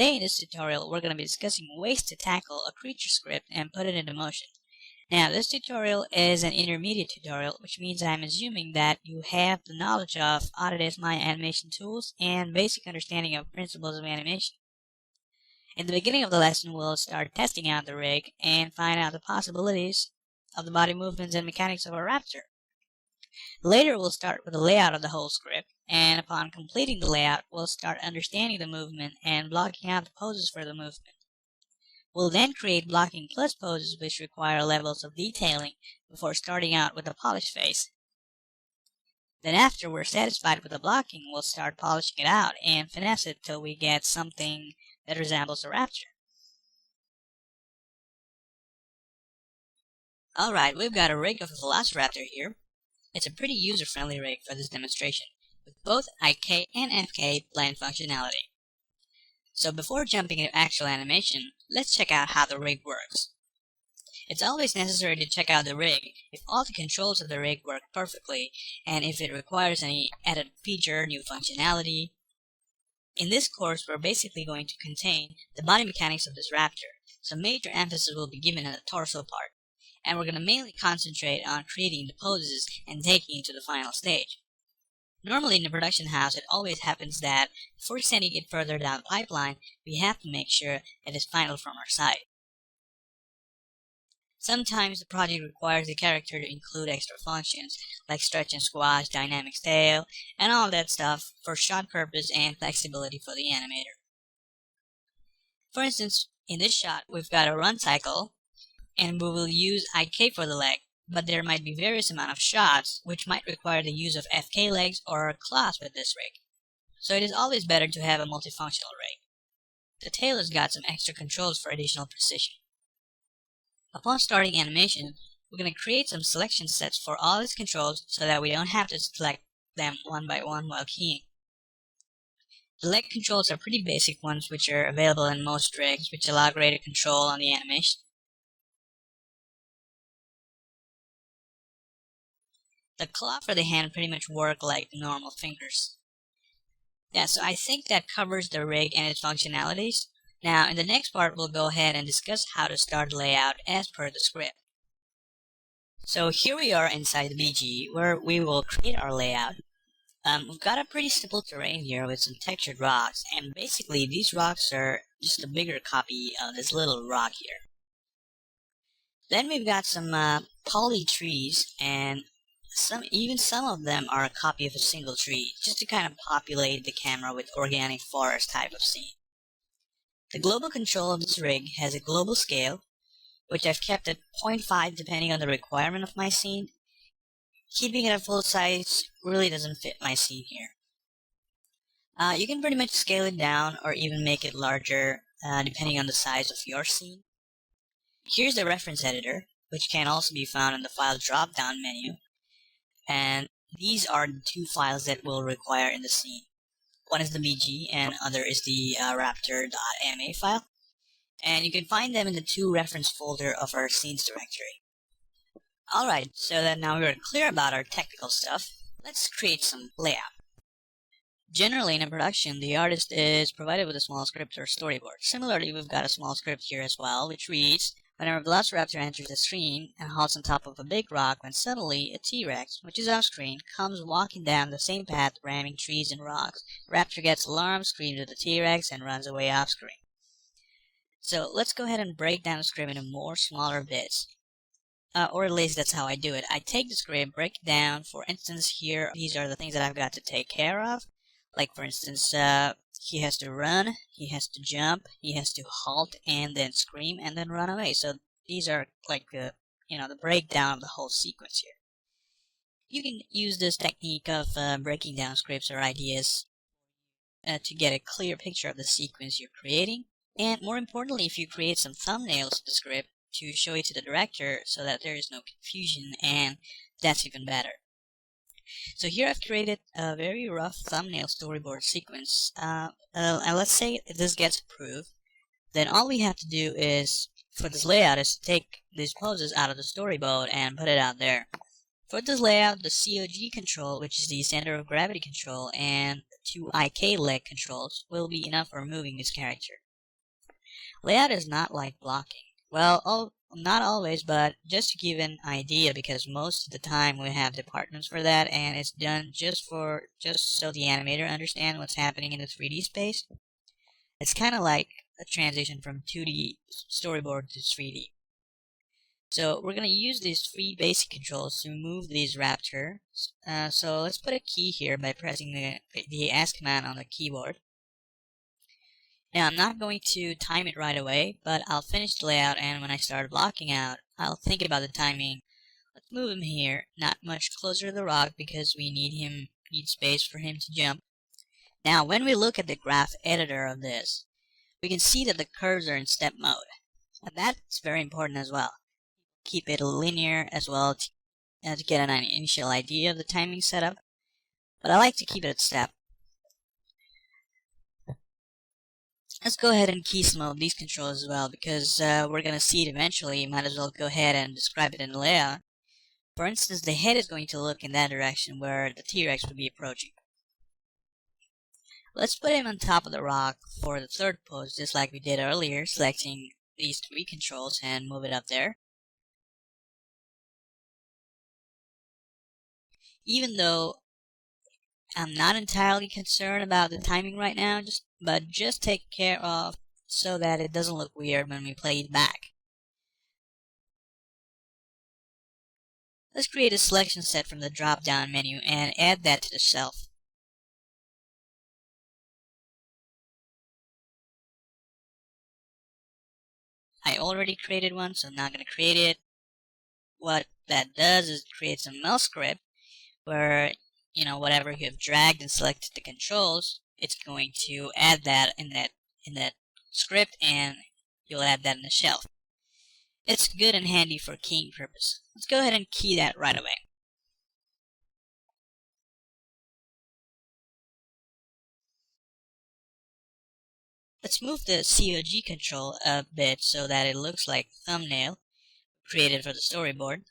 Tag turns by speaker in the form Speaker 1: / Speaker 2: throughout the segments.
Speaker 1: Today in this tutorial we're going to be discussing ways to tackle a creature script and put it into motion. Now this tutorial is an intermediate tutorial, which means I'm assuming that you have the knowledge of Autodesk My Animation tools and basic understanding of principles of animation. In the beginning of the lesson we'll start testing out the rig and find out the possibilities of the body movements and mechanics of a raptor. Later we'll start with the layout of the whole script, and upon completing the layout we'll start understanding the movement and blocking out the poses for the movement. We'll then create blocking plus poses which require levels of detailing before starting out with the polish phase. Then after we're satisfied with the blocking, we'll start polishing it out and finesse it till we get something that resembles a raptor. Alright, we've got a rig of a Velociraptor here. It's a pretty user-friendly rig for this demonstration, with both IK and FK blend functionality. So before jumping into actual animation, let's check out how the rig works. It's always necessary to check out the rig if all the controls of the rig work perfectly, and if it requires any added feature, new functionality. In this course, we're basically going to contain the body mechanics of this raptor, so major emphasis will be given on the torso part, and we're going to mainly concentrate on creating the poses and taking it to the final stage. Normally in the production house it always happens that before sending it further down the pipeline, we have to make sure it is final from our side. Sometimes the project requires the character to include extra functions like stretch and squash, dynamic scale, and all that stuff for shot purpose and flexibility for the animator. For instance, in this shot we've got a run cycle, and we will use IK for the leg, but there might be various amount of shots which might require the use of FK legs or claws with this rig. So it is always better to have a multifunctional rig. The tail has got some extra controls for additional precision. Upon starting animation, we're going to create some selection sets for all its controls so that we don't have to select them one by one while keying. The leg controls are pretty basic ones which are available in most rigs, which allow greater control on the animation. The claw for the hand pretty much work like the normal fingers. Yeah, so I think that covers the rig and its functionalities. Now in the next part we'll go ahead and discuss how to start the layout as per the script. So here we are inside the BG where we will create our layout. We've got a pretty simple terrain here with some textured rocks, and basically these rocks are just a bigger copy of this little rock here. Then we've got some poly trees, and some of them are a copy of a single tree, just to kind of populate the camera with organic forest type of scene. The global control of this rig has a global scale, which I've kept at 0.5 depending on the requirement of my scene. Keeping it at full size really doesn't fit my scene here. You can pretty much scale it down or even make it larger depending on the size of your scene. Here's the reference editor, which can also be found in the file drop-down menu. And these are the two files that we'll require in the scene. One is the BG and other is the raptor.ma file. And you can find them in the to reference folder of our scenes directory. Alright, so that now we're clear about our technical stuff, let's create some layout. Generally in a production, the artist is provided with a small script or storyboard. Similarly, we've got a small script here as well, which reads, whenever Velociraptor enters the screen and halts on top of a big rock, when suddenly a T-Rex, which is off screen, comes walking down the same path ramming trees and rocks. Raptor gets alarmed, screams at the T-Rex, and runs away off screen. So let's go ahead and break down the script into more smaller bits. Or at least that's how I do it. I take the script, break it down. For instance, here, these are the things that I've got to take care of. Like for instance, he has to run, he has to jump, he has to halt and then scream and then run away. So these are like the breakdown of the whole sequence here. You can use this technique of breaking down scripts or ideas to get a clear picture of the sequence you're creating. And more importantly, if you create some thumbnails to the script to show it to the director so that there is no confusion, and that's even better. So here I've created a very rough thumbnail storyboard sequence, and let's say this gets approved, then all we have to do is, for this layout, is to take these poses out of the storyboard and put it out there. For this layout, the COG control, which is the center of gravity control, and the two IK leg controls will be enough for moving this character. Layout is not like blocking. Well, not always, but just to give an idea, because most of the time we have departments for that, and it's done just so the animator understands what's happening in the 3D space. It's kind of like a transition from 2D storyboard to 3D. So we're going to use these three basic controls to move these raptors. So let's put a key here by pressing the S command on the keyboard. Now I'm not going to time it right away, but I'll finish the layout, and when I start blocking out, I'll think about the timing. Let's move him here, not much closer to the rock because we need space for him to jump. Now when we look at the graph editor of this, we can see that the curves are in step mode. And that's very important as well. Keep it linear as well to get an initial idea of the timing setup, but I like to keep it at step. Let's go ahead and key some of these controls as well, because we're going to see it eventually. You might as well go ahead and describe it in the layout. For instance, the head is going to look in that direction where the T-Rex would be approaching. Let's put him on top of the rock for the third pose, just like we did earlier, selecting these three controls and move it up there. Even though I'm not entirely concerned about the timing right now, but just take care of so that it doesn't look weird when we play it back. Let's create a selection set from the drop-down menu and add that to the shelf. I already created one, so I'm not going to create it. What that does is create some else script where, whatever you have dragged and selected the controls, it's going to add that in that script, and you'll add that in the shelf. It's good and handy for keying purpose. Let's go ahead and key that right away. Let's move the COG control a bit so that it looks like thumbnail created for the storyboard.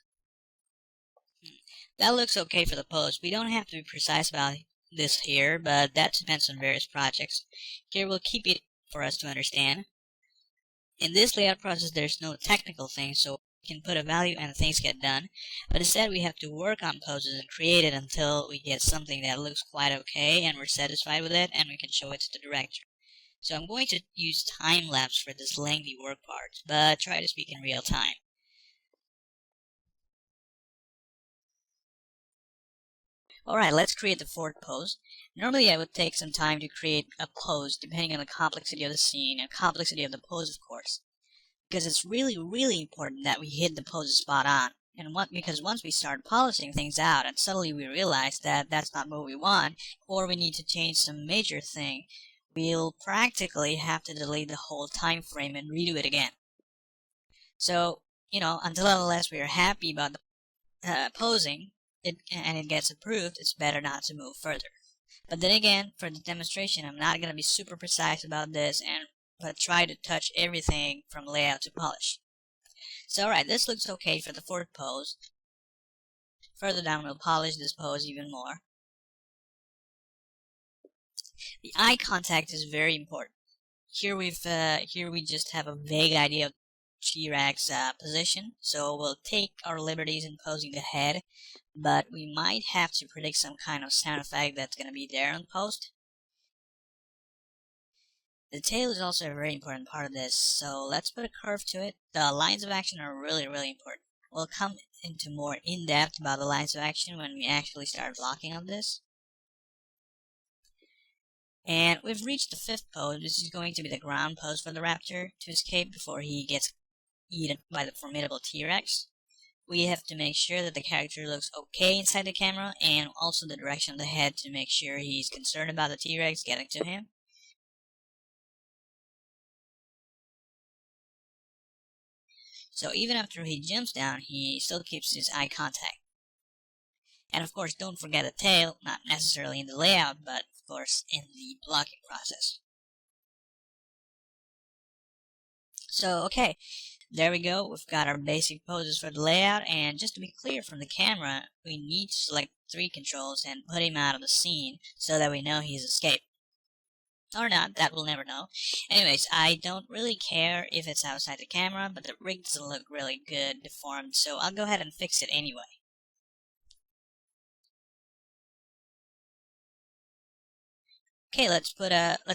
Speaker 1: That looks okay for the pose. We don't have to be precise about this here, but that depends on various projects. Here we'll keep it for us to understand. In this layout process, there's no technical thing, so we can put a value and things get done, but instead we have to work on poses and create it until we get something that looks quite okay and we're satisfied with it, and we can show it to the director. So I'm going to use time-lapse for this lengthy work part, but try to speak in real time. Alright, let's create the fourth pose. Normally I would take some time to create a pose depending on the complexity of the scene and complexity of the pose, of course. Because it's really, really important that we hit the poses spot on. Because once we start polishing things out and suddenly we realize that that's not what we want, or we need to change some major thing, we'll practically have to delete the whole time frame and redo it again. So, until unless we are happy about the posing, and it gets approved, it's better not to move further. But then again, for the demonstration, I'm not going to be super precise about this, but try to touch everything from layout to polish. So alright, this looks okay for the fourth pose. Further down, we'll polish this pose even more. The eye contact is very important. Here we just have a vague idea of T-Rex position, so we'll take our liberties in posing the head, but we might have to predict some kind of sound effect that's going to be there on post. The tail is also a very important part of this, so let's put a curve to it. The lines of action are really, really important. We'll come into more in-depth about the lines of action when we actually start blocking on this. And we've reached the fifth pose. This is going to be the ground pose for the raptor to escape before he gets eaten by the formidable T-Rex. We have to make sure that the character looks okay inside the camera, and also the direction of the head to make sure he's concerned about the T-Rex getting to him. So even after he jumps down, he still keeps his eye contact. And of course, don't forget the tail, not necessarily in the layout, but of course in the blocking process. So, okay, there we go. We've got our basic poses for the layout, and just to be clear from the camera, we need to select three controls and put him out of the scene so that we know he's escaped. Or not, that we'll never know. Anyways, I don't really care if it's outside the camera, but the rig doesn't look really good deformed, so I'll go ahead and fix it anyway. Okay, let's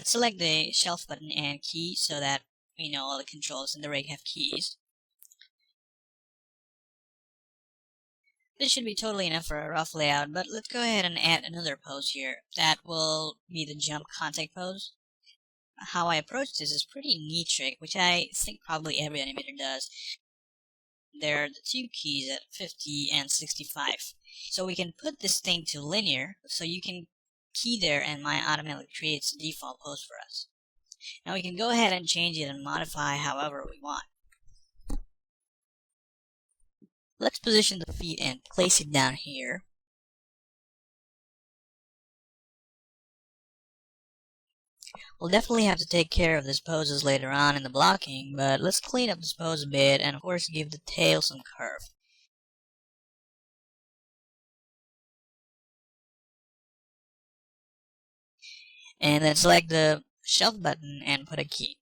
Speaker 1: select the shelf button and key so that we know all the controls in the rig have keys. This should be totally enough for a rough layout, but let's go ahead and add another pose here. That will be the jump contact pose. How I approach this is pretty neat trick, which I think probably every animator does. There are the two keys at 50 and 65. So we can put this thing to linear, so you can key there and Maya automatically creates the default pose for us. Now we can go ahead and change it and modify however we want. Let's position the feet and place it down here. We'll definitely have to take care of these poses later on in the blocking, but let's clean up this pose a bit and of course give the tail some curve. And then select the shelf button and put a key.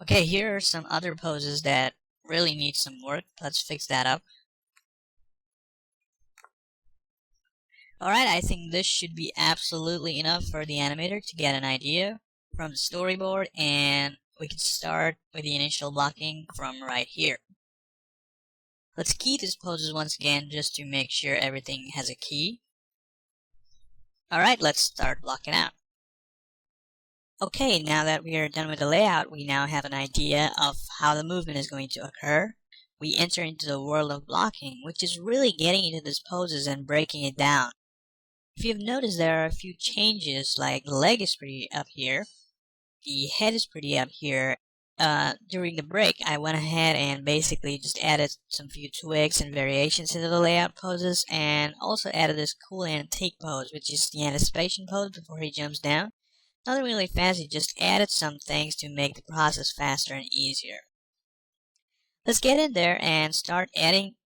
Speaker 1: Okay, here are some other poses that really need some work. Let's fix that up. Alright, I think this should be absolutely enough for the animator to get an idea from the storyboard, and we can start with the initial blocking from right here. Let's key these poses once again just to make sure everything has a key. Alright, let's start blocking out. Okay, now that we are done with the layout, we now have an idea of how the movement is going to occur. We enter into the world of blocking, which is really getting into these poses and breaking it down. If you've noticed, there are a few changes, like the leg is pretty up here, the head is pretty up here. During the break, I went ahead and basically just added some few twigs and variations into the layout poses, and also added this cool antique pose, which is the anticipation pose before he jumps down. Nothing really fancy, just added some things to make the process faster and easier. Let's get in there and start adding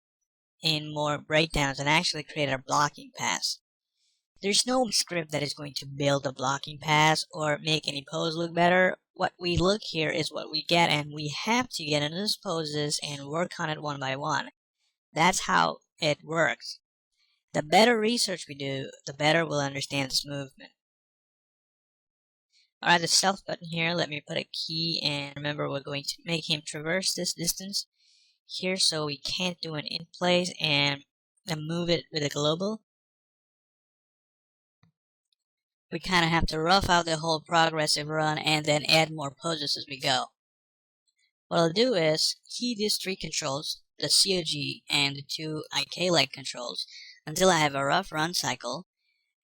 Speaker 1: in more breakdowns and actually create our blocking paths. There's no script that is going to build a blocking pass or make any pose look better. What we look here is what we get, and we have to get into those poses and work on it one by one. That's how it works. The better research we do, the better we'll understand this movement. Alright, the stealth button here, let me put a key, and remember we're going to make him traverse this distance here so we can't do an in place and move it with a global. We kind of have to rough out the whole progressive run and then add more poses as we go. What I'll do is key these three controls, the COG and the two IK-like controls, until I have a rough run cycle,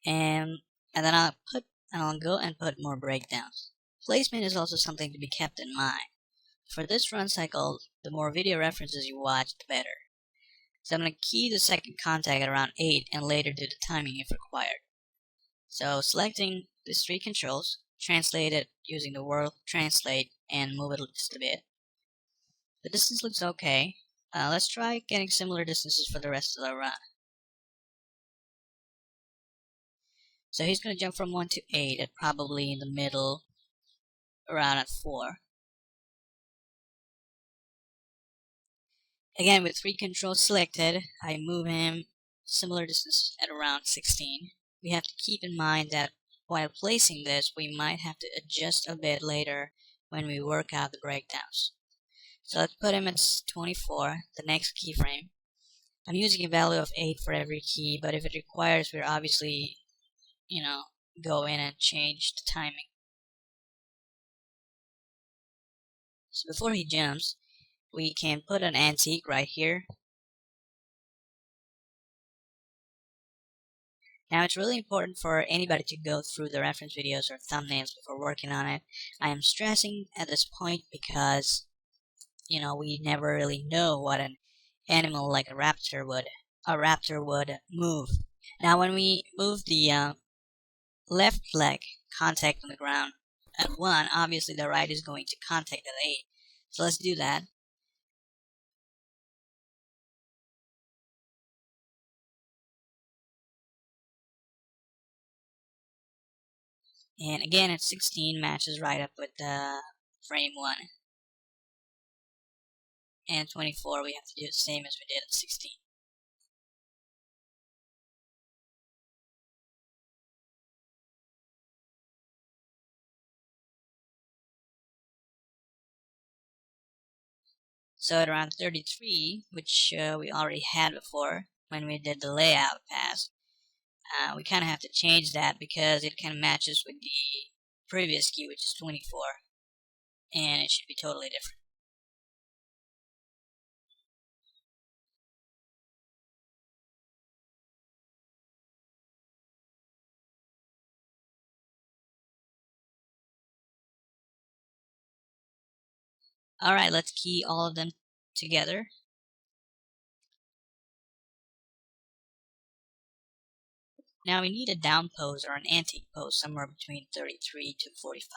Speaker 1: and then I'll go and put more breakdowns. Placement is also something to be kept in mind. For this run cycle, the more video references you watch, the better. So I'm going to key the second contact at around 8 and later do the timing if required. So selecting these three controls, translate it using the word translate and move it just a bit. The distance looks okay. Let's try getting similar distances for the rest of the run. So he's going to jump from 1 to 8 at probably in the middle, around at 4. Again, with three controls selected, I move him similar distance at around 16. We have to keep in mind that while placing this, we might have to adjust a bit later when we work out the breakdowns. So let's put him at 24, the next keyframe. I'm using a value of 8 for every key, but if it requires, we're obviously, go in and change the timing. So before he jumps, we can put an antique right here. Now it's really important for anybody to go through the reference videos or thumbnails before working on it. I am stressing at this point because, we never really know what an animal like a raptor would move. Now when we move the left leg contact on the ground at 1, obviously the right is going to contact at 8. So let's do that. And again, at 16 matches right up with frame 1. And 24, we have to do the same as we did at 16. So at around 33, which we already had before when we did the layout pass, we kind of have to change that because it kind of matches with the previous key, which is 24, and it should be totally different. Alright, let's key all of them together. Now we need a down pose or an antique pose somewhere between 33 to 45.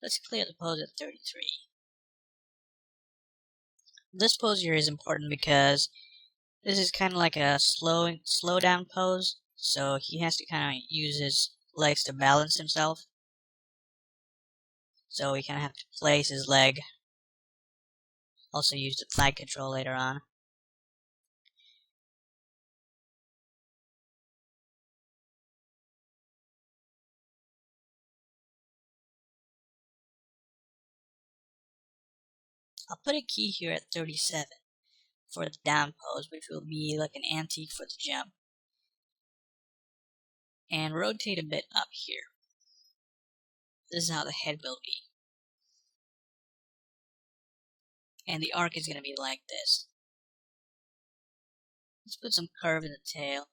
Speaker 1: Let's clear the pose at 33. This pose here is important because this is kind of like a slow down pose, so he has to kind of use his legs to balance himself. So we kind of have to place his leg. Also use the thigh control later on. I'll put a key here at 37 for the down pose, which will be like an antique for the jump. And rotate a bit up here. This is how the head will be. And the arc is going to be like this. Let's put some curve in the tail.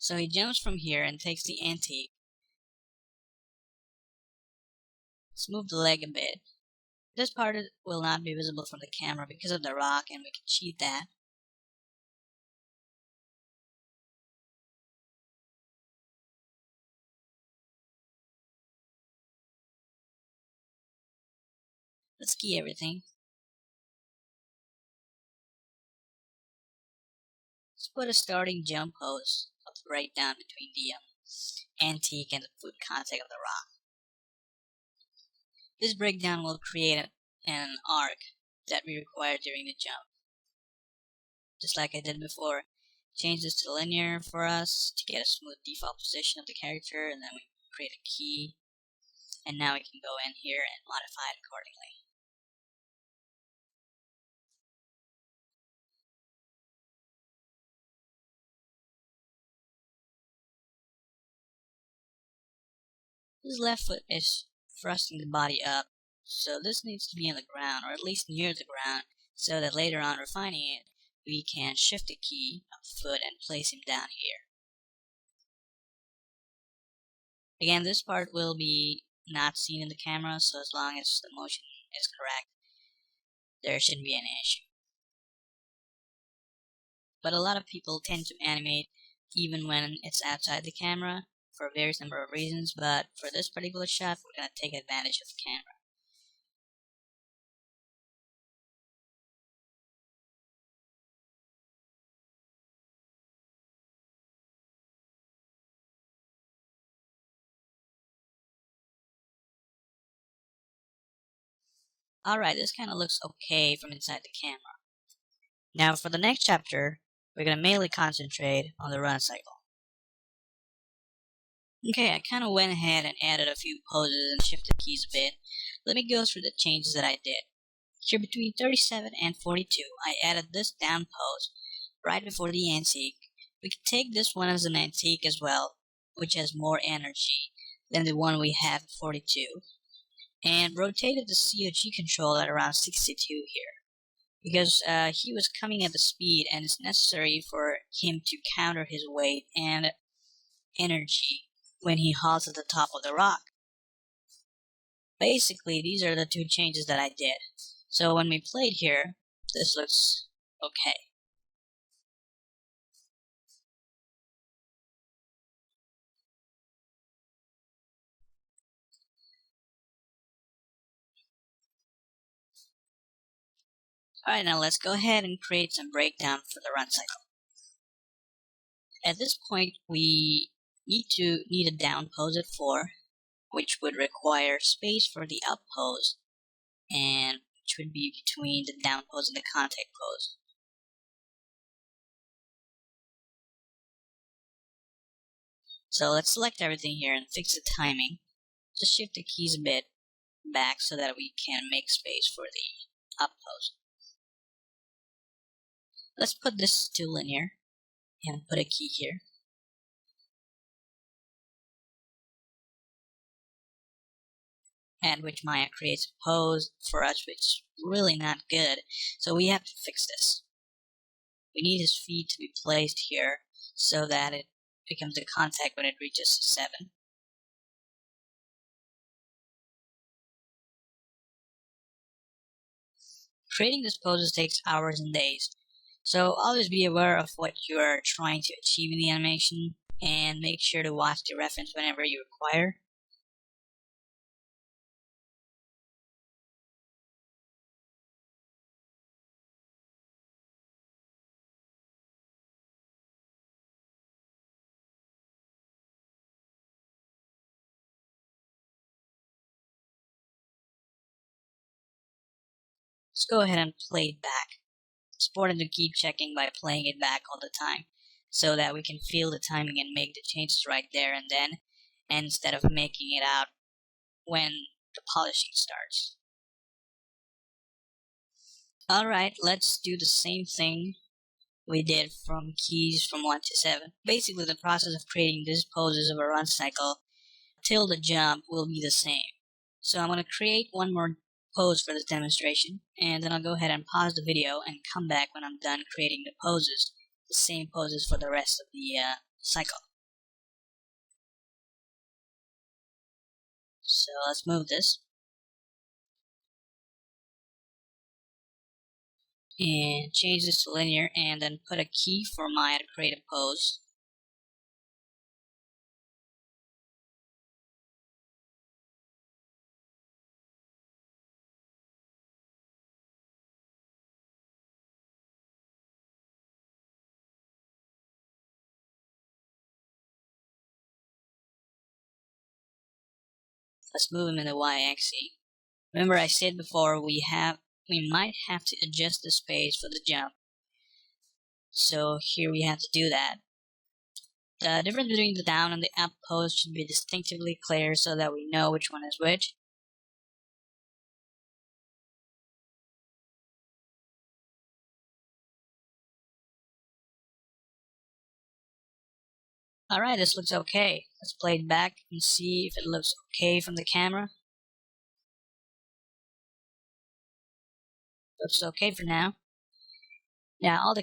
Speaker 1: So he jumps from here and takes the antique. Let's move the leg a bit. This part will not be visible from the camera because of the rock, and we can cheat that. Let's key everything. Let's put a starting jump pose right down between the antique and the foot contact of the rock. This breakdown will create an arc that we require during the jump. Just like I did before, change this to linear for us to get a smooth default position of the character, and then we create a key, and now we can go in here and modify it accordingly. His left foot is thrusting the body up, so this needs to be on the ground, or at least near the ground, so that later on refining it, we can shift the key of the foot and place him down here. Again, this part will be not seen in the camera, so as long as the motion is correct, there shouldn't be any issue. But a lot of people tend to animate even when it's outside the camera for various number of reasons, but for this particular shot, we're going to take advantage of the camera. Alright, this kind of looks okay from inside the camera. Now for the next chapter, we're going to mainly concentrate on the run cycle. Okay, I kind of went ahead and added a few poses and shifted keys a bit. Let me go through the changes that I did. Here between 37 and 42, I added this down pose right before the antique. We can take this one as an antique as well, which has more energy than the one we have at 42, and rotated the COG control at around 62 here, because he was coming at the speed and it's necessary for him to counter his weight and energy when he halts at the top of the rock. Basically, these are the two changes that I did. So when we played here, this looks okay. Alright, now let's go ahead and create some breakdown for the run cycle. At this point, we need a down pose at 4, which would require space for the up pose, and which would be between the down pose and the contact pose. So let's select everything here and fix the timing. Just shift the keys a bit back so that we can make space for the up pose. Let's put this to linear and put a key here. And which Maya creates a pose for us which is really not good, so we have to fix this. We need his feet to be placed here so that it becomes a contact when it reaches 7. Creating these poses takes hours and days, so always be aware of what you are trying to achieve in the animation and make sure to watch the reference whenever you require. Let's go ahead and play it back. It's important to keep checking by playing it back all the time so that we can feel the timing and make the changes right there and then, instead of making it out when the polishing starts. Alright, let's do the same thing we did from keys from 1 to 7. Basically, the process of creating these poses of a run cycle till the jump will be the same. So I'm going to create one more pose for this demonstration, and then I'll go ahead and pause the video and come back when I'm done creating the poses, the same poses for the rest of the cycle. So let's move this and change this to linear, and then put a key for Maya to create a pose. Let's move him in the y-axis. Remember I said before we might have to adjust the space for the jump. So here we have to do that. The difference between the down and the up pose should be distinctively clear so that we know which one is which. Alright, this looks okay. Let's play it back and see if it looks okay from the camera. Looks okay for now. Now all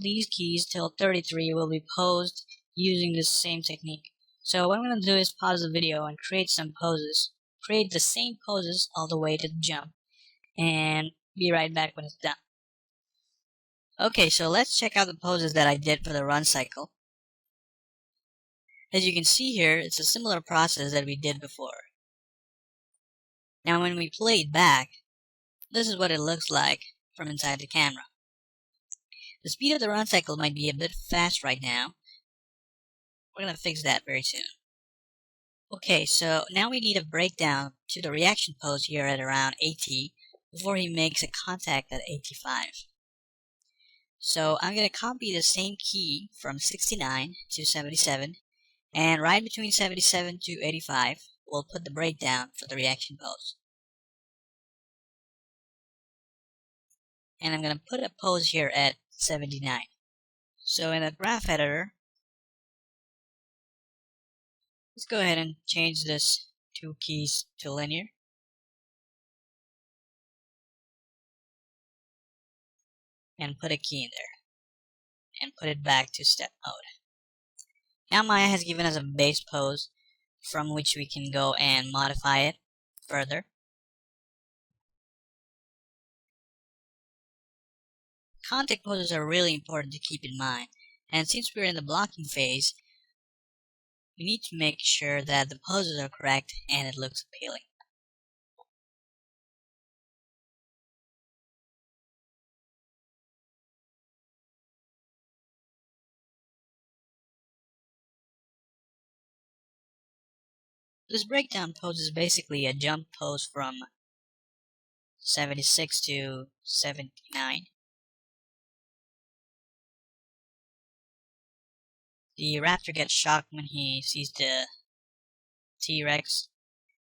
Speaker 1: these keys till 33 will be posed using this same technique. So what I'm going to do is pause the video and create some poses. Create the same poses all the way to the jump. And be right back when it's done. Okay, so let's check out the poses that I did for the run cycle. As you can see here, it's a similar process that we did before. Now when we play it back, this is what it looks like from inside the camera. The speed of the run cycle might be a bit fast right now. We're going to fix that very soon. Okay, so now we need a breakdown to the reaction pose here at around 80 before he makes a contact at 85. So I'm going to copy the same key from 69 to 77, and right between 77 to 85, we'll put the breakdown for the reaction pose. And I'm going to put a pose here at 79. So in the graph editor, let's go ahead and change this 2 keys to linear. And put a key in there. And put it back to step mode. Now Maya has given us a base pose from which we can go and modify it further. Contact poses are really important to keep in mind, and since we're in the blocking phase, we need to make sure that the poses are correct and it looks appealing. This breakdown pose is basically a jump pose from 76 to 79. The raptor gets shocked when he sees the T-Rex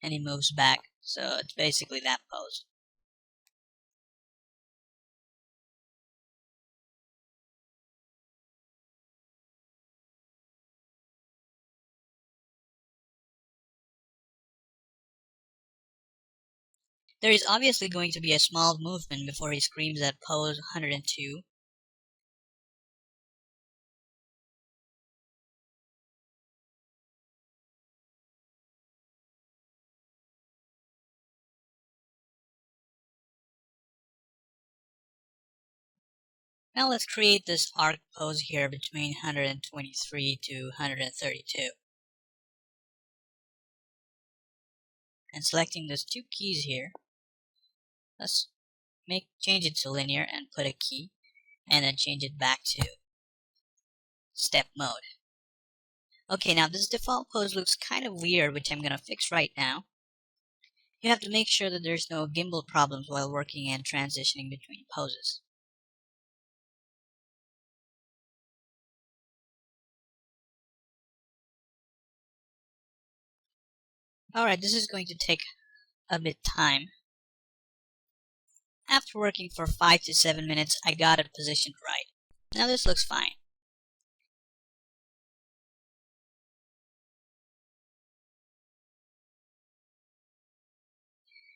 Speaker 1: and he moves back, so it's basically that pose. There is obviously going to be a small movement before he screams at pose 102. Now let's create this arc pose here between 123 to 132. And selecting those two keys here, let's change it to linear and put a key, and then change it back to step mode. Okay, now this default pose looks kind of weird, which I'm gonna fix right now. You have to make sure that there's no gimbal problems while working and transitioning between poses. Alright, this is going to take a bit time. After working for 5 to 7 minutes, I got it positioned right. Now this looks fine.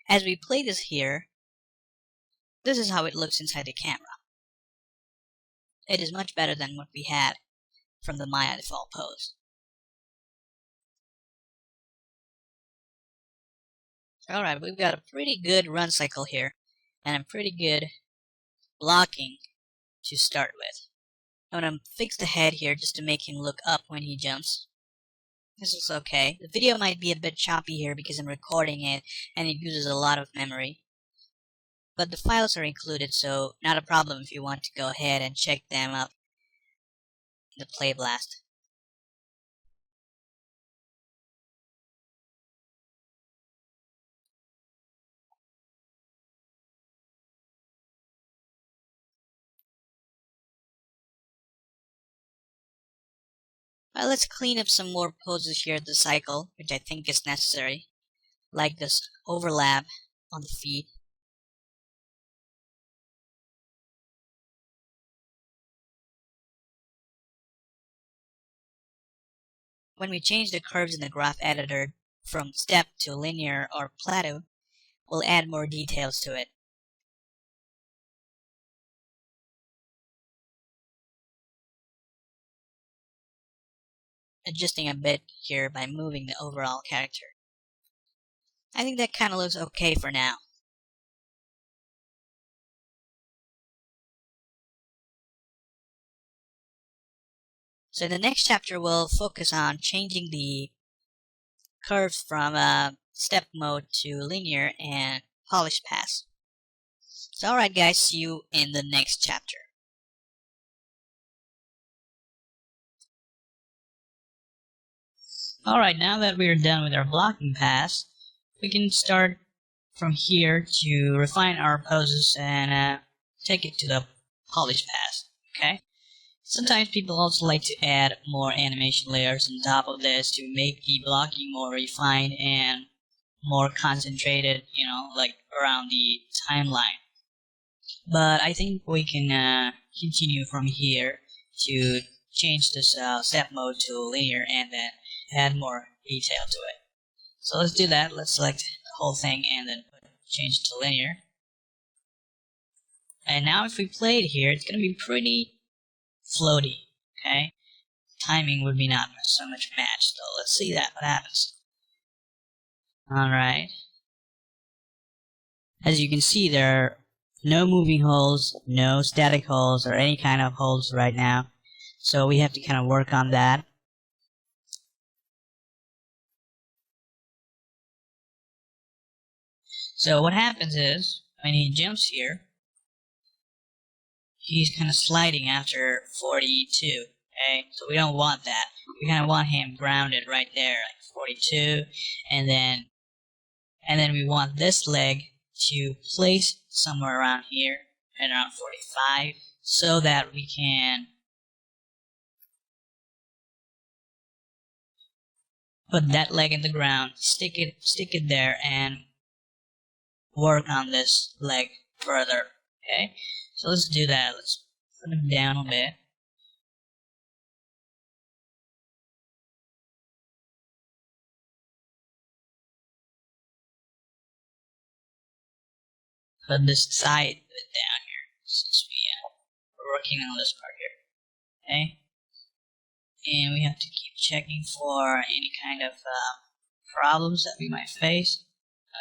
Speaker 1: As we play this here, this is how it looks inside the camera. It is much better than what we had from the Maya default pose. Alright, we've got a pretty good run cycle here, and a pretty good blocking to start with. I'm gonna fix the head here just to make him look up when he jumps. This is okay. The video might be a bit choppy here because I'm recording it and it uses a lot of memory. But the files are included, so not a problem if you want to go ahead and check them up in the Play Blast. Well, let's clean up some more poses here at the cycle, which I think is necessary, like this overlap on the feet. When we change the curves in the graph editor from step to linear or plateau, we'll add more details to it. Adjusting a bit here by moving the overall character. I think that kind of looks okay for now. So in the next chapter we'll focus on changing the curves from step mode to linear and polish pass. So alright guys, see you in the next chapter. Alright, now that we're done with our blocking pass, we can start from here to refine our poses and take it to the polish pass, okay? Sometimes people also like to add more animation layers on top of this to make the blocking more refined and more concentrated, like around the timeline. But I think we can continue from here to change this step mode to linear and then add more detail to it. So let's do that. Let's select the whole thing and then change it to linear. And now if we play it here, it's going to be pretty floaty, okay? Timing would be not so much matched, so let's see what happens. Alright. As you can see, there are no moving holes, no static holes, or any kind of holes right now. So we have to kind of work on that. So what happens is, when he jumps here, he's kind of sliding after 42. Okay, so we don't want that. We kind of want him grounded right there, like 42, and then we want this leg to place somewhere around here, and around 45, so that we can put that leg in the ground, stick it there, and work on this leg further. Okay, so let's do that. Let's put him down a bit. Put this side bit down here since we're working on this part here. Okay, and we have to keep checking for any kind of problems that we might face.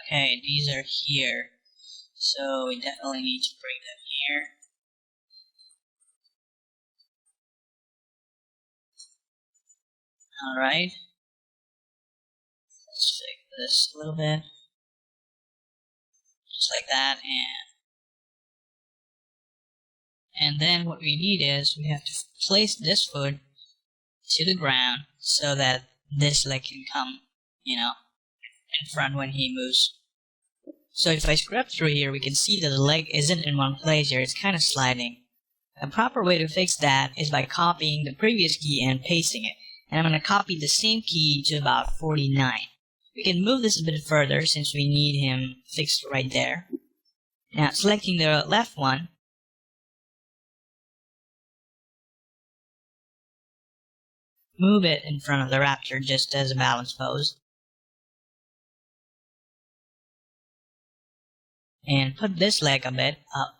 Speaker 1: Okay, these are here, so we definitely need to bring them here. Alright, let's fix this a little bit, just like that, and then what we need is we have to place this foot to the ground so that this leg can come, in front when he moves. So if I scrub through here, we can see that the leg isn't in one place here, it's kind of sliding. A proper way to fix that is by copying the previous key and pasting it. And I'm going to copy the same key to about 49. We can move this a bit further since we need him fixed right there. Now selecting the left one, move it in front of the raptor just as a balance pose. And put this leg a bit up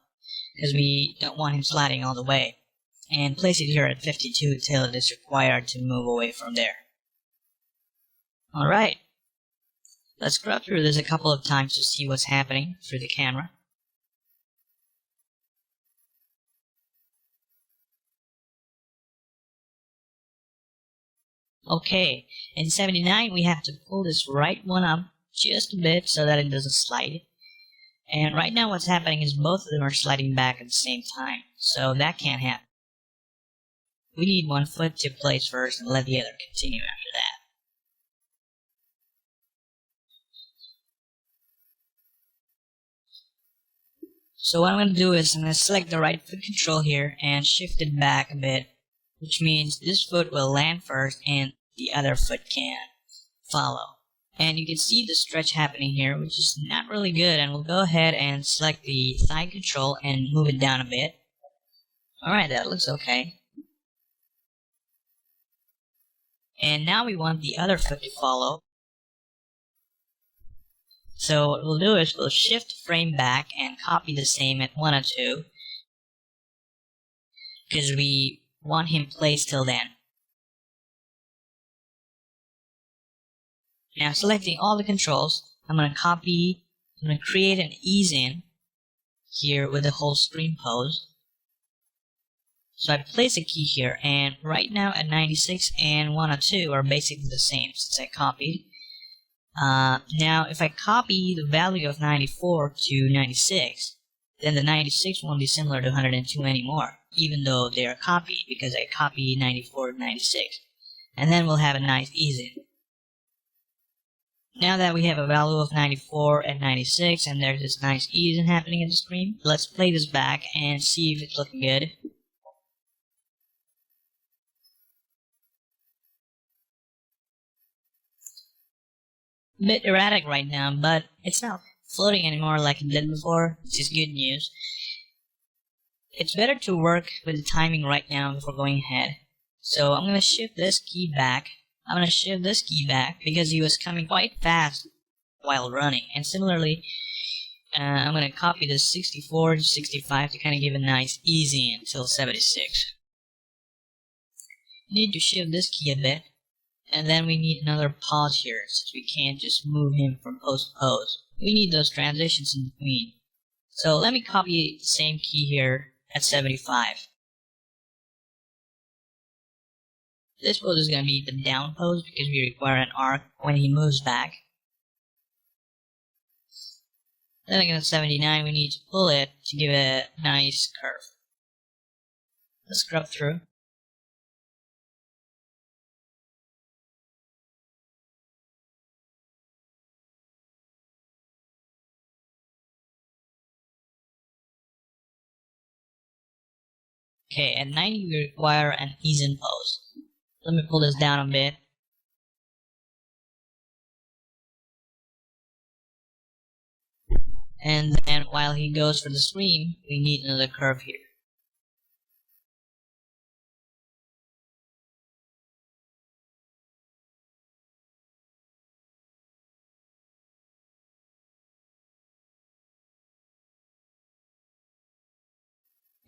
Speaker 1: because we don't want him sliding all the way. And place it here at 52 till it is required to move away from there. Alright, let's scrub through this a couple of times to see what's happening through the camera. Okay, in 79 we have to pull this right one up just a bit so that it doesn't slide. And right now what's happening is both of them are sliding back at the same time, so that can't happen. We need one foot to place first and let the other continue after that. So what I'm going to do is I'm going to select the right foot control here and shift it back a bit, which means this foot will land first and the other foot can follow. And you can see the stretch happening here, which is not really good, and we'll go ahead and select the thigh control and move it down a bit. Alright, that looks okay. And now we want the other foot to follow. So what we'll do is we'll shift the frame back and copy the same at 102, because we want him placed till then. Now selecting all the controls, I'm going to create an ease in here with the whole screen pose. So I place a key here, and right now at 96 and 102 are basically the same since I copied. Now if I copy the value of 94 to 96, then the 96 won't be similar to 102 anymore, even though they are copied, because I copied 94 to 96. And then we'll have a nice ease in. Now that we have a value of 94 and 96 and there's this nice ease in happening in the screen, let's play this back and see if it's looking good. A bit erratic right now, but it's not floating anymore like it did before, which is good news. It's better to work with the timing right now before going ahead. So I'm going to shift this key back. Because he was coming quite fast while running. And similarly, I'm going to copy this 64 to 65 to kind of give a nice easy until 76. Need to shift this key a bit. And then we need another pause here, since we can't just move him from pose to pose. We need those transitions in between. So let me copy the same key here at 75. This pose is going to be the down pose because we require an arc when he moves back. Then again at 79 we need to pull it to give it a nice curve. Let's scrub through. Okay, at 90 we require an ease in pose. Let me pull this down a bit. And then while he goes for the scream, we need another curve here.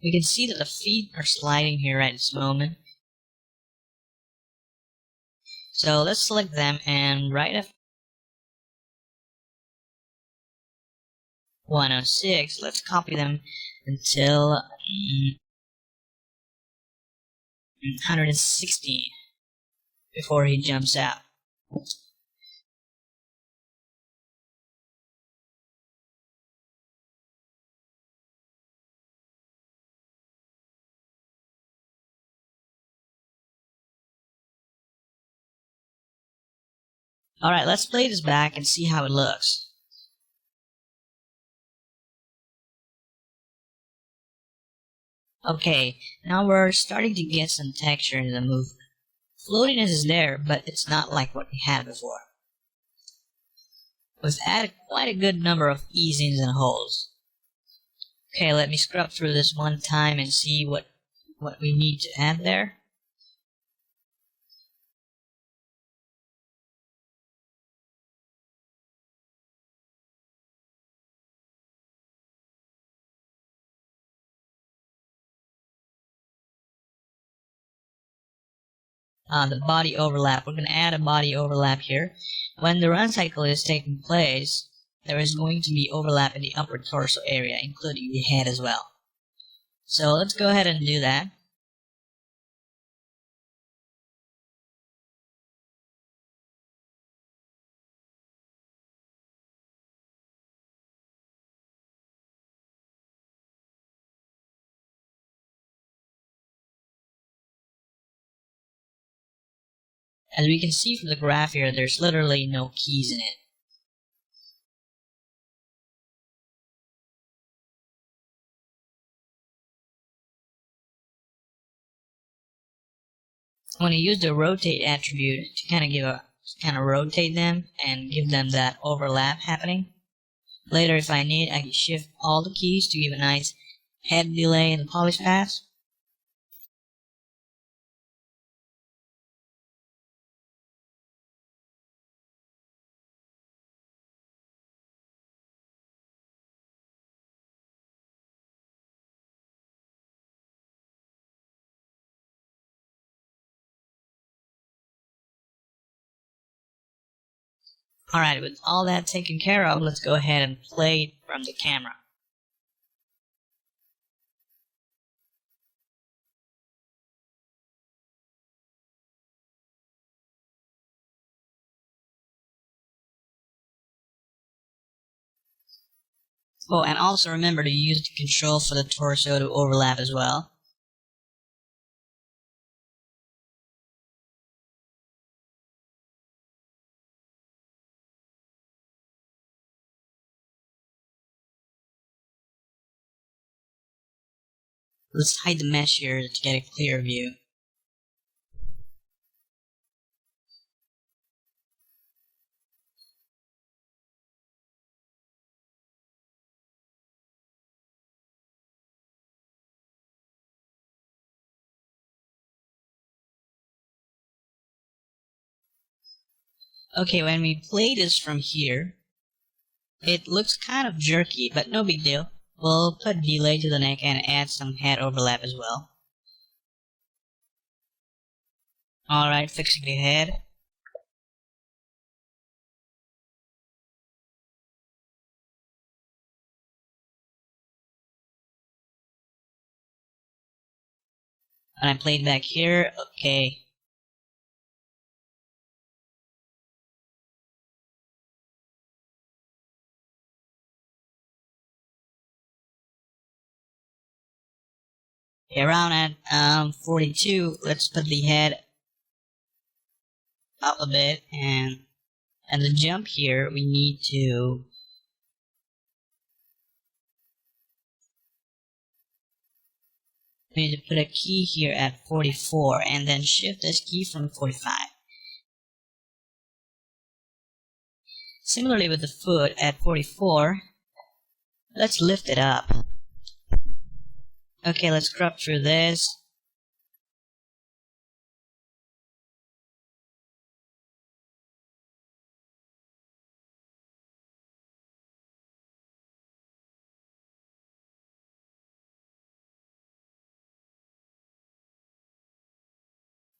Speaker 1: We can see that the feet are sliding here at this moment. So let's select them, and right at 106, let's copy them until 160 before he jumps out. Alright, let's play this back and see how it looks. Okay, now we're starting to get some texture in the movement. Floatiness is there, but it's not like what we had before. We've added quite a good number of ease-ins and holds. Okay, let me scrub through this one time and see what we need to add there. The body overlap. We're going to add a body overlap here. When the run cycle is taking place, there is going to be overlap in the upper torso area, including the head as well. So let's go ahead and do that. As we can see from the graph here, there's literally no keys in it. I'm going to use the rotate attribute to kind of rotate them and give them that overlap happening. Later, if I need, I can shift all the keys to give a nice head delay in the polish path. Alright, with all that taken care of, let's go ahead and play it from the camera. Oh, and also remember to use the control for the torso to overlap as well. Let's hide the mesh here to get a clear view. Okay, when we play this from here, it looks kind of jerky, but no big deal. We'll put delay to the neck and add some head overlap as well. Alright, fixing the head. And I played back here, okay. Around at 42, let's put the head up a bit, and the jump here, we need to We need to put a key here at 44 and then shift this key from 45. Similarly with the foot at 44, let's lift it up. Okay, let's crop through this.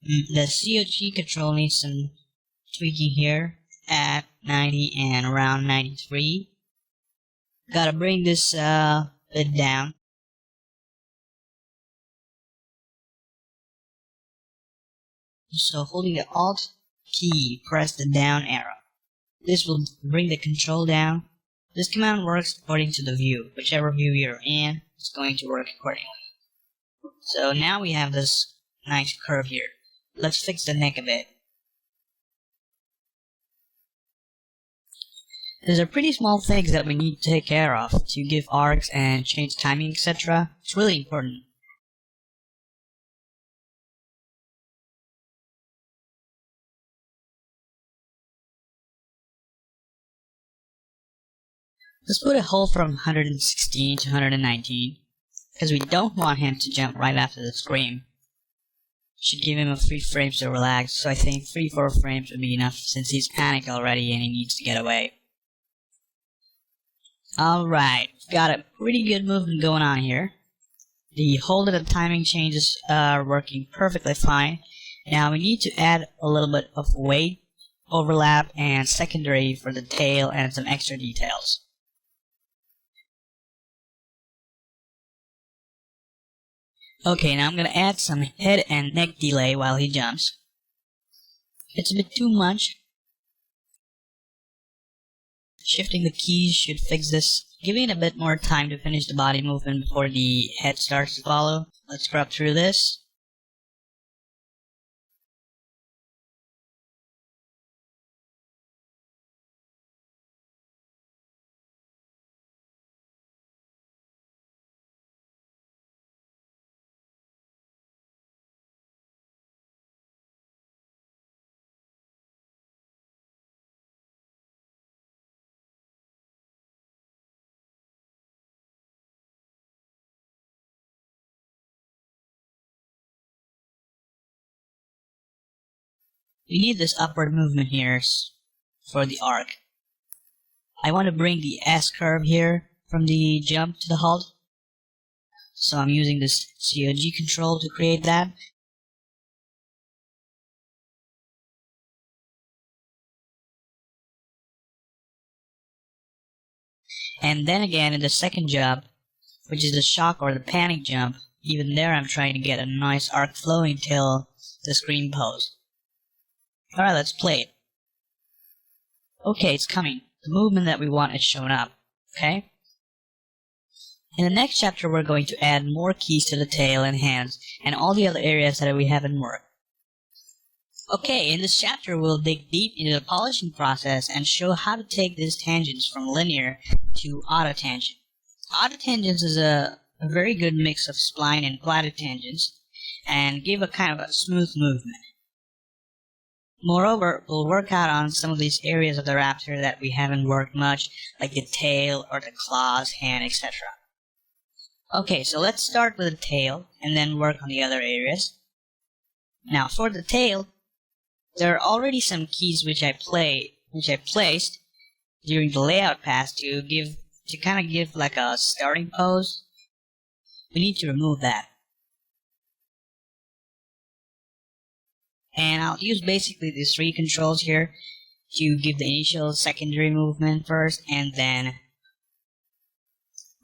Speaker 1: The COG control needs some tweaking here at 90 and around 93. Gotta bring this bit down. So holding the Alt key, press the down arrow. This will bring the control down. This command works according to the view. Whichever view you're in, it's going to work accordingly. So now we have this nice curve here. Let's fix the neck a bit. These are pretty small things that we need to take care of to give arcs and change timing, etc. It's really important. Let's put a hole from 116 to 119, because we don't want him to jump right after the scream. Should give him a 3 frames to relax, so I think 3-4 frames would be enough since he's panicked already and he needs to get away. Alright, got a pretty good movement going on here. The hold and the timing changes are working perfectly fine. Now we need to add a little bit of weight, overlap, and secondary for the tail and some extra details. Okay, now I'm gonna add some head and neck delay while he jumps. It's a bit too much. Shifting the keys should fix this, giving it a bit more time to finish the body movement before the head starts to follow. Let's scrub through this. We need this upward movement here for the arc. I want to bring the S curve here from the jump to the halt. So I'm using this COG control to create that. And then again in the second jump, which is the shock or the panic jump, even there I'm trying to get a nice arc flowing till the scream pose. Alright, let's play it. Okay, it's coming. The movement that we want is showing up. Okay? In the next chapter we're going to add more keys to the tail and hands and all the other areas that we haven't worked. Okay, in this chapter we'll dig deep into the polishing process and show how to take these tangents from linear to autotangent. Autotangents is a very good mix of spline and plaited tangents and give a kind of a smooth movement. Moreover, we'll work out on some of these areas of the raptor that we haven't worked much, like the tail or the claws, hand, etc. Okay, so let's start with the tail and then work on the other areas. Now for the tail, there are already some keys which I placed during the layout pass to kind of give like a starting pose. We need to remove that. And I'll use basically these 3 controls here to give the initial secondary movement first and then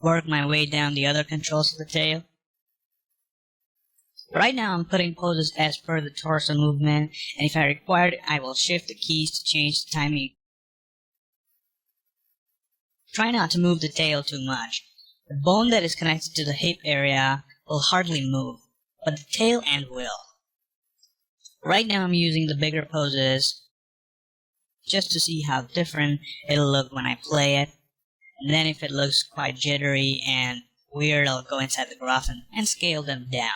Speaker 1: work my way down the other controls of the tail. Right now I'm putting poses as per the torso movement, and if I require it, I will shift the keys to change the timing. Try not to move the tail too much. The bone that is connected to the hip area will hardly move, but the tail end will. Right now I'm using the bigger poses just to see how different it'll look when I play it, and then if it looks quite jittery and weird, I'll go inside the graph and scale them down.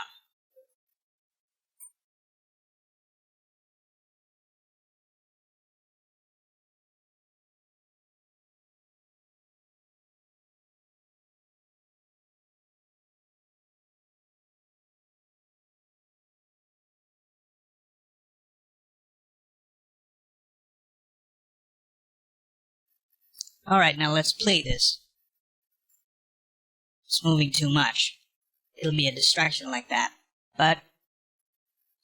Speaker 1: Alright, now let's play this. It's moving too much. It'll be a distraction like that. But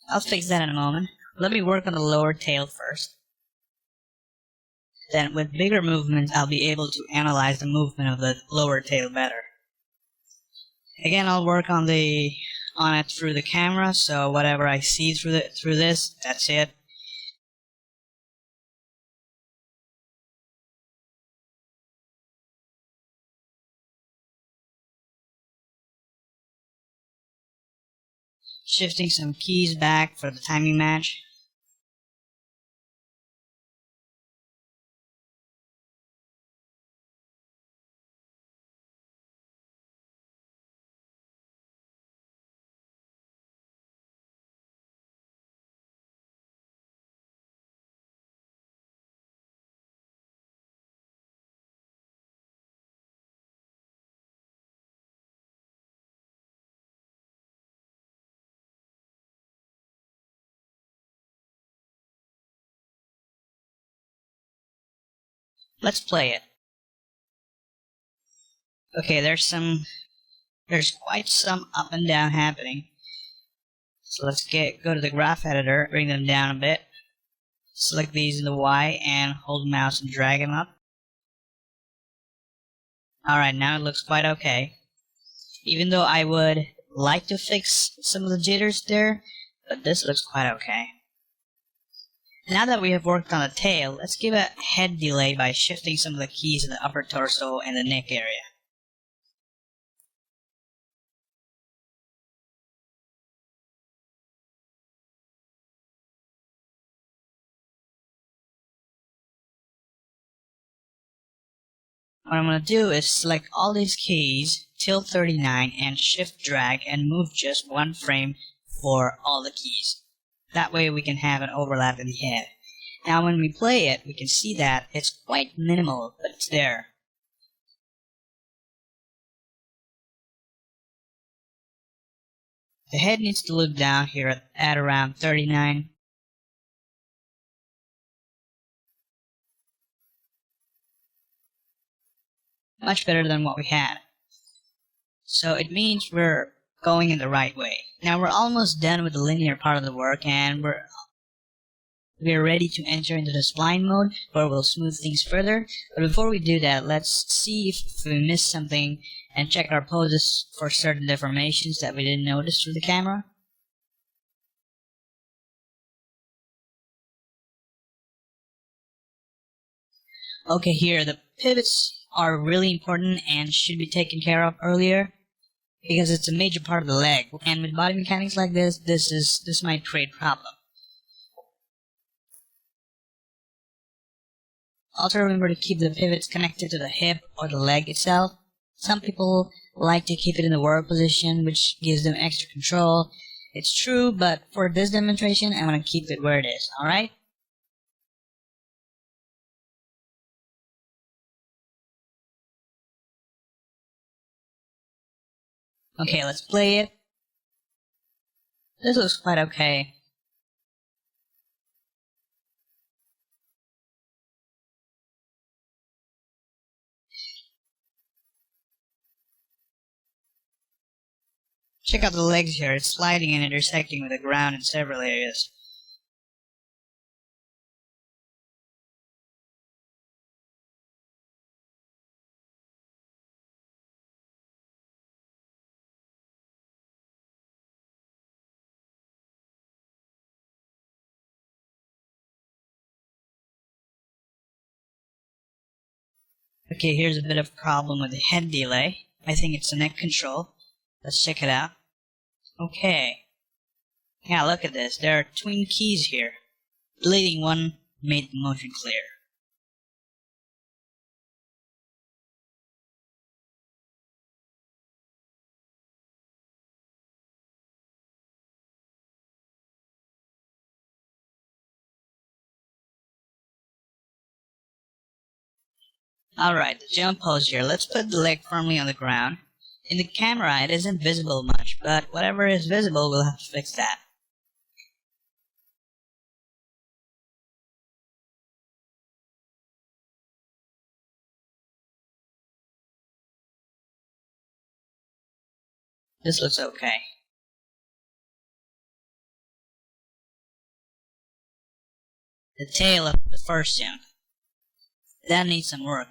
Speaker 1: I'll fix that in a moment. Let me work on the lower tail first. Then with bigger movements, I'll be able to analyze the movement of the lower tail better. Again, I'll work on it through the camera, so whatever I see through this, that's it. Shifting some keys back for the timing match. Let's play it. Okay, there's quite some up and down happening. So let's go to the graph editor, bring them down a bit. Select these in the Y and hold mouse and drag them up. Alright, now it looks quite okay. Even though I would like to fix some of the jitters there, but this looks quite okay. Now that we have worked on the tail, let's give a head delay by shifting some of the keys in the upper torso and the neck area. What I'm going to do is select all these keys, till 39, and shift drag and move just one frame for all the keys. That way we can have an overlap in the head. Now when we play it, we can see that it's quite minimal, but it's there. The head needs to look down here at around 39. Much better than what we had. So it means we're going in the right way. Now we're almost done with the linear part of the work, and we're ready to enter into the spline mode where we'll smooth things further. But before we do that, let's see if we missed something and check our poses for certain deformations that we didn't notice through the camera. Okay, here the pivots are really important and should be taken care of earlier because it's a major part of the leg, and with body mechanics like this might create problem. Also remember to keep the pivots connected to the hip or the leg itself. Some people like to keep it in the warrior position, which gives them extra control. It's true, but for this demonstration I'm going to keep it where it is, alright? Okay, let's play it. This looks quite okay. Check out the legs here, it's sliding and intersecting with the ground in several areas. Okay, here's a bit of a problem with the head delay. I think it's the neck control. Let's check it out. Okay. Yeah, look at this. There are twin keys here. Deleting one made the motion clear. Alright, the jump pose here. Let's put the leg firmly on the ground. In the camera, it isn't visible much, but whatever is visible, we'll have to fix that. This looks okay. The tail of the first jump. That needs some work.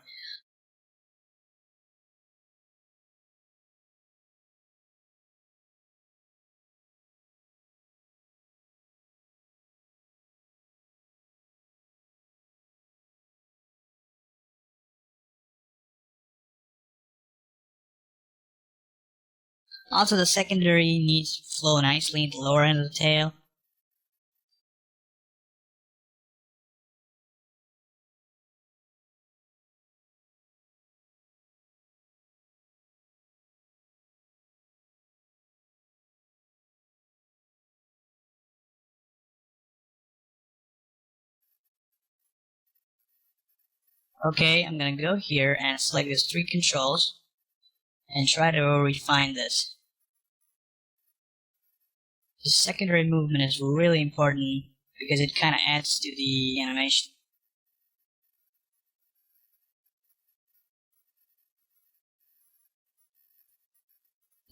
Speaker 1: Also, the secondary needs to flow nicely into the lower end of the tail. Okay, I'm gonna go here and select these three controls and try to refine this. The secondary movement is really important because it kind of adds to the animation.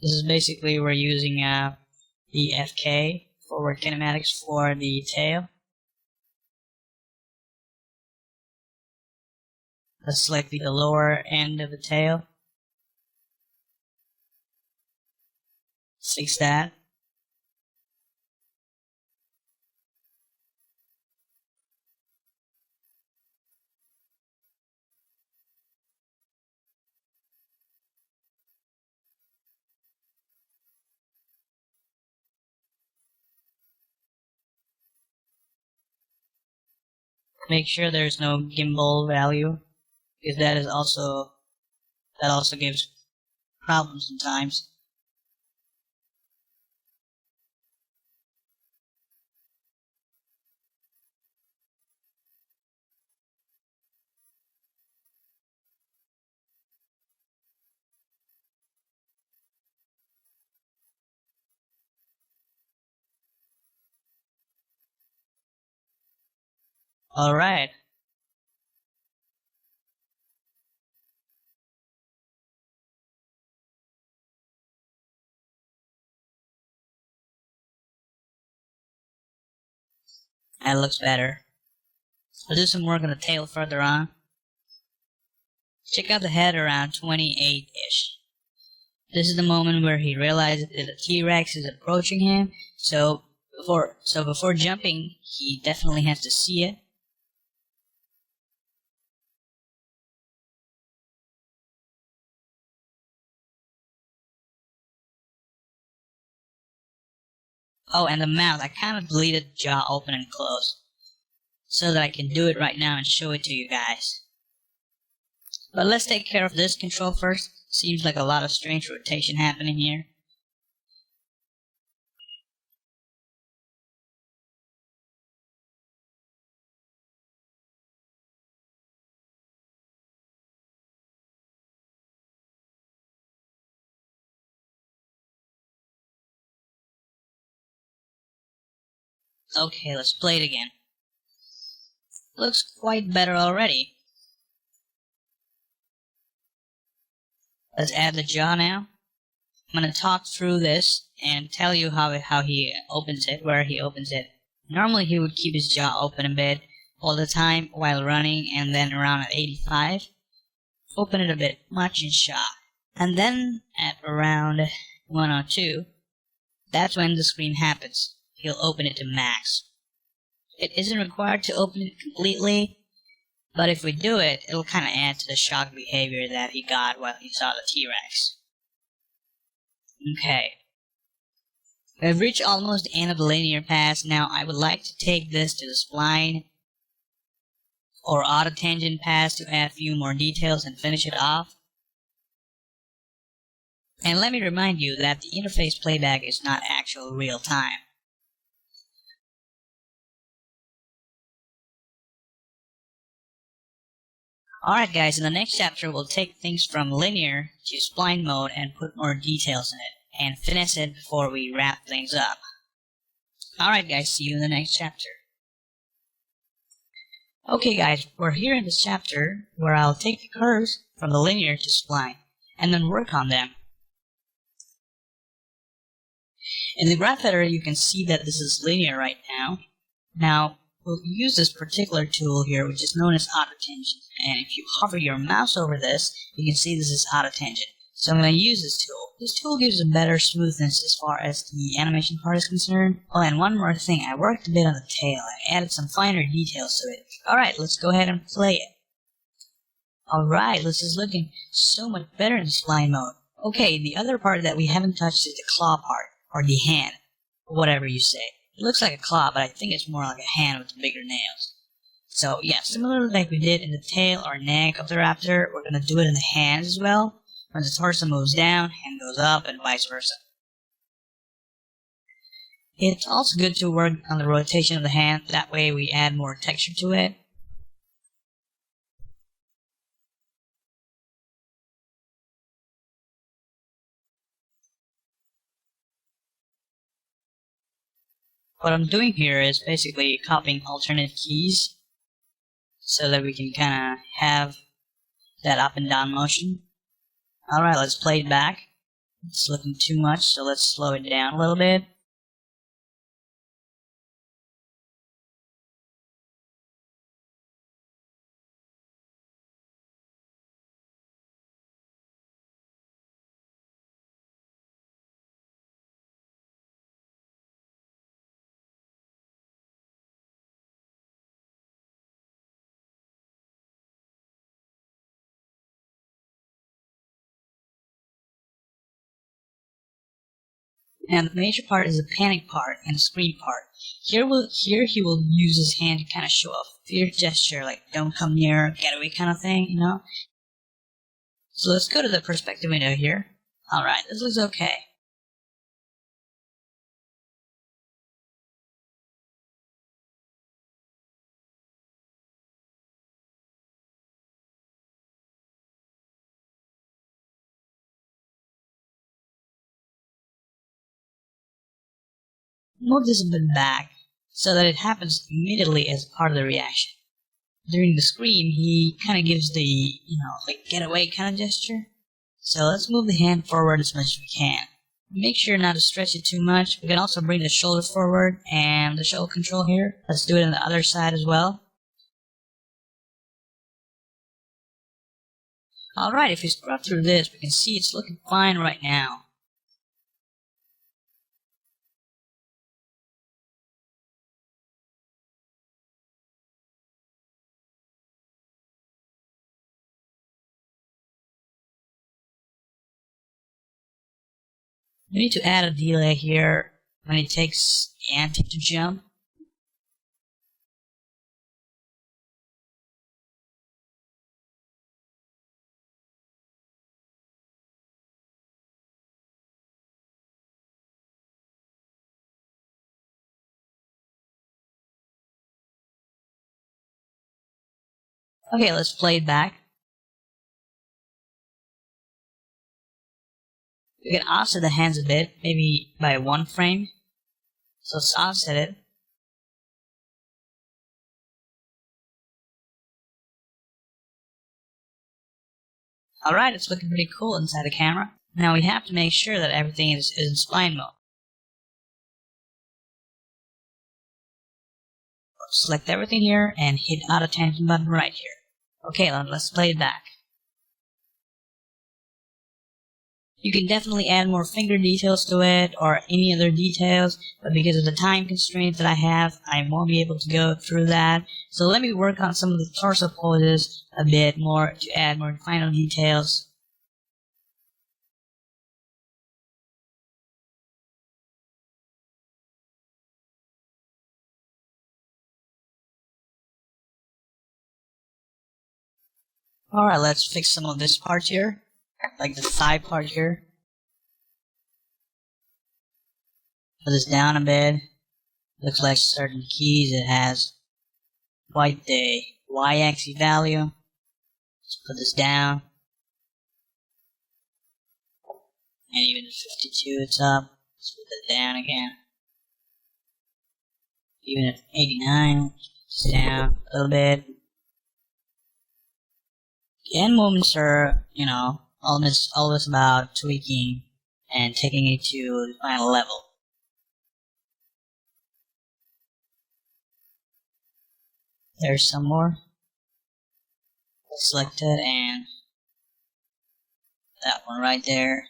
Speaker 1: This is basically we're using the FK, forward kinematics, for the tail. Let's select the lower end of the tail. Fix that. Make sure there's no gimbal value, because that also gives problems sometimes. Alright. That looks better. I'll do some work on the tail further on. Check out the head around 28-ish. This is the moment where he realizes that the T-Rex is approaching him, so before jumping, he definitely has to see it. Oh, and the mouth, I kind of deleted jaw open and close, so that I can do it right now and show it to you guys. But let's take care of this control first. Seems like a lot of strange rotation happening here. Okay, let's play it again. Looks quite better already. Let's add the jaw now. I'm going to talk through this and tell you how he opens it, where he opens it. Normally he would keep his jaw open a bit all the time while running, and then around at 85, open it a bit much in shot. And then at around 102, that's when the screen happens. He'll open it to max. It isn't required to open it completely, but if we do it, it'll kind of add to the shock behavior that he got while he saw the T-Rex. Okay. We've reached almost the end of the linear pass. Now I would like to take this to the spline or autotangent pass to add a few more details and finish it off. And let me remind you that the interface playback is not actual real time. Alright guys, in the next chapter we'll take things from linear to spline mode and put more details in it, and finish it before we wrap things up. Alright guys, see you in the next chapter. Okay guys, we're here in this chapter where I'll take the curves from the linear to spline, and then work on them. In the graph editor you can see that this is linear right now. Now, we'll use this particular tool here, which is known as auto tangent. And if you hover your mouse over this, you can see this is auto tangent. So I'm going to use this tool. This tool gives a better smoothness as far as the animation part is concerned. Oh, and one more thing, I worked a bit on the tail. I added some finer details to it. Alright, let's go ahead and play it. Alright, this is looking so much better in spline mode. Okay, the other part that we haven't touched is the claw part, or the hand, whatever you say. It looks like a claw, but I think it's more like a hand with bigger nails. So yeah, similarly like we did in the tail or neck of the raptor, we're going to do it in the hands as well. When the torso moves down, hand goes up, and vice versa. It's also good to work on the rotation of the hand, that way we add more texture to it. What I'm doing here is basically copying alternate keys so that we can kind of have that up and down motion. Alright, let's play it back. It's looking too much, so let's slow it down a little bit. Now the major part is the panic part and the scream part. Here he will use his hand to kind of show a fear gesture, like don't come near, get away kind of thing, you know? So let's go to the perspective window here. Alright, this looks okay. Move this a bit back so that it happens immediately as part of the reaction. During the scream, he kind of gives the, like get away kind of gesture. So let's move the hand forward as much as we can. Make sure not to stretch it too much. We can also bring the shoulder forward and the shoulder control here. Let's do it on the other side as well. Alright, if we scrub through this, we can see it's looking fine right now. We need to add a delay here when it takes the ante to jump. Okay, let's play it back. We can offset the hands a bit, maybe by 1 frame. So let's offset it. Alright, it's looking pretty cool inside the camera. Now we have to make sure that everything is in spline mode. Select everything here and hit auto tangent button right here. Okay, let's play it back. You can definitely add more finger details to it or any other details, but because of the time constraints that I have, I won't be able to go through that. So let me work on some of the torso poses a bit more to add more final details. Alright, let's fix some of this part here, like the thigh part here. Put this down a bit. Looks like certain keys it has quite the y-axis value. Let's put this down. And even at 52 it's up. Let's put that down again. Even at 89, it's down a little bit. Hand movements are, always about tweaking and taking it to the final level. There's some more. Select it, and that one right there.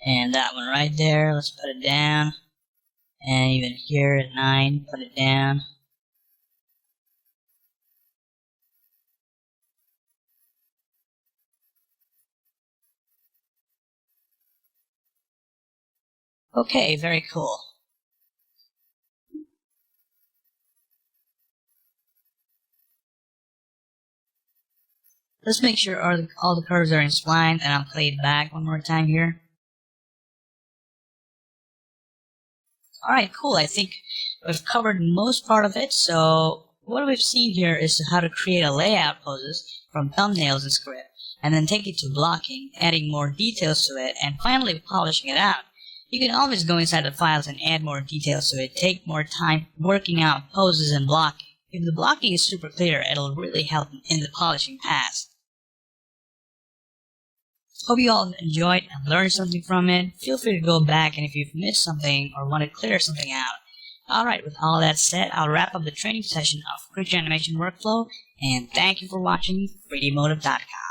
Speaker 1: And that one right there. Let's put it down. And even here at 9, put it down. Okay, very cool. Let's make sure all the curves are in spline, and I'll play it back one more time here. Alright, cool. I think we've covered most part of it, so what we've seen here is how to create a layout poses from thumbnails in script, and then take it to blocking, adding more details to it, and finally polishing it out. You can always go inside the files and add more details to it, take more time working out poses and blocking. If the blocking is super clear, it'll really help in the polishing pass. Hope you all enjoyed and learned something from it. Feel free to go back, and if you've missed something or want to clear something out. Alright, with all that said, I'll wrap up the training session of Creature Animation Workflow, and thank you for watching 3dmotive.com.